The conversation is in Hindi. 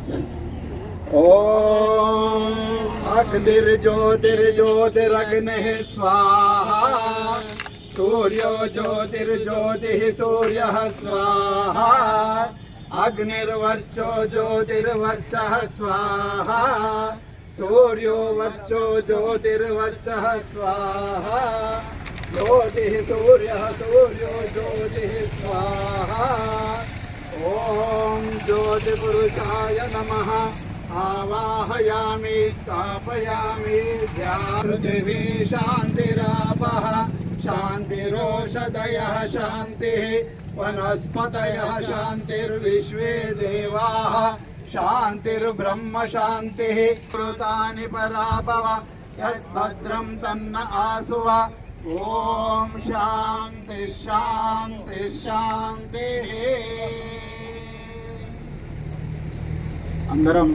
ओम अग्निर्ज्योतिर्ज्योतिरग्निः स्वाहा सूर्यो ज्योतिर्ज्योतिः सूर्यः स्वाहा अग्निर्वर्चो ज्योतिर्वर्चः स्वाहा सूर्यो वर्चो ज्योतिर्वर्चः स्वाहा ज्योतिः सूर्यः सूर्यो ज्योतिः स्वाहा। ओम ज्योतिपुरुषाय नमः। आवाहयामि स्थापयामि ध्यान। पृथिवी शान्तिरापः शान्तिरोषधयः शान्तिः वनस्पतयः शान्तिर्विश्वे देवाः शान्तिर्ब्रह्म शान्तिः। कृतानि पराभव यद्भद्रं तन्न आसुव। ओम शांति शांति शांति। అందరం